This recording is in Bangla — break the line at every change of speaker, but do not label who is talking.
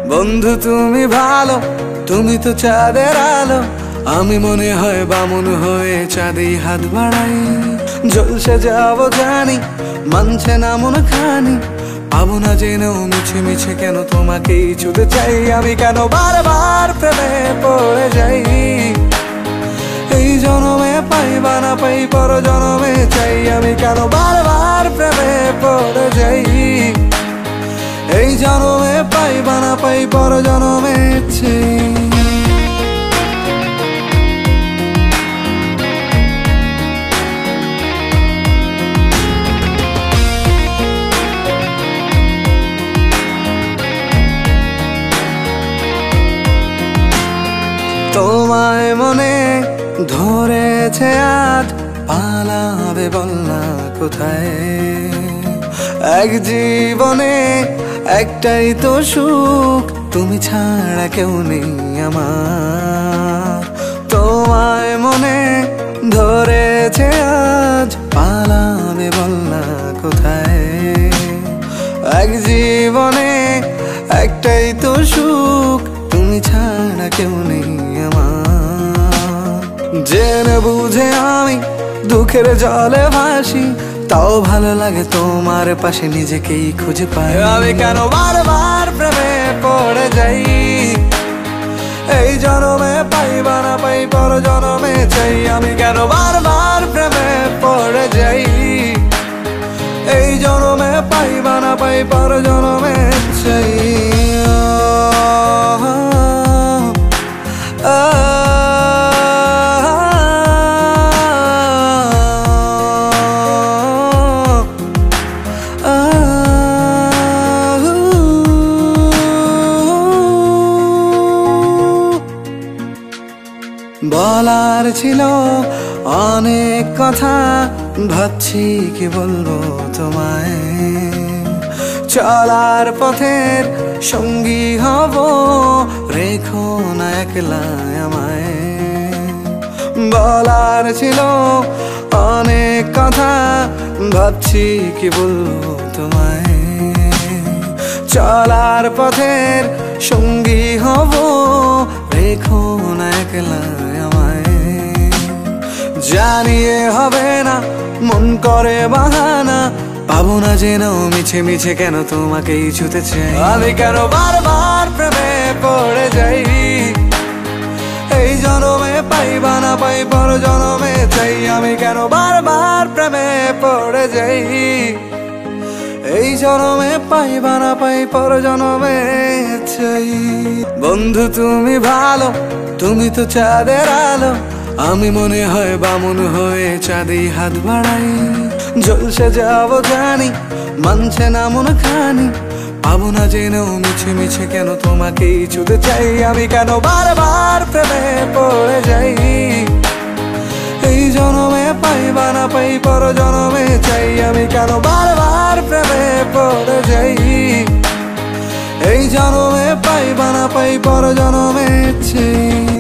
বন্ধু তুমি ভালো, তুমি তো চাঁদের আলো। আমি মনে হয় বামুন হয়ে চাঁদেই হাত বাড়াই। জলসে যাবো জানি, মানছে না মন খানি। পাবো না জেনেও মিছে মিছে কেন তোমাকেই ছুতে চাই। আমি কেন বারবার প্রেমে পড়ে যাই। এই জনমে পাই বা না পাই, পর জনমে চাই। আমি কেন বারবার প্রেমে পড়ে যাই। এই জনমে পাই বা না পাই, পর জনমে চাই। তোমায় মনে ধরেছে আজ, পালাবে বল না কোথায়। এক জীবনে একটাই তো সুখ, তুমি ছাড়া কেউ নেই আমার। তোমায় মনে ধরেছে আজ, পালাবে বল না কোথায়। এক জীবনে একটাই তো সুখ, তুমি ছাড়া কেউ নেই আমার। জেনে বুঝে আমি দুঃখের জলে ভাসি, তাও ভালো লাগে তোমার পাশে নিজেকেই খুঁজে পাই। আমি কেন বারবার প্রেমে পড়ে যাই। এই জনমে পাই বা না পাই, পর জনমে চাই। আমি কেন বারবার প্রেমে পড়ে যাই। এই জনমে পাই বা না পাই, পর জনমে চাই। বলার ছিল অনেক কথা, ভাবছি কি বলবো তোমায়। চলার পথের সঙ্গী হব, রেখো না একলা আমায়। বলার ছিল অনেক কথা, ভাবছি কি বলবো তোমায়। চলার পথের সঙ্গী হব, রেখো না একলা আমায়। জানিয়ে হবে না, মন করে বাহানা। পাবো না জেনেও মিছে মিছে কেন তোমাকেই ছুতে চাই। আমি কেন বারবার প্রেমে পড়ে যাই। এই জনমে পাই বা না পাই, পর জনমে চাই। আমি কেন বারবার প্রেমে পড়ে যাই। এই জনমে পাই বা না পাই, পর জনমে চাই। বন্ধু তুমি ভালো, তুমি তো চাঁদের আলো। আমি মনে হয় বামুন হয়ে চাঁদেই হাত বাড়াই। জলসে যাবো জানি, মানছে না মন খানি। পাবো না জেনেও মিছে মিছে কেন তোমাকেই ছুতে চাই। আমি কেন বারবার প্রেমে পড়ে যাই। এই জনমে পাই বা না পাই, পর জনমে চাই। আমি কেন বারবার প্রেমে পড়ে যাই। এই জনমে পাই বা না পাই, পর জনমে চাই।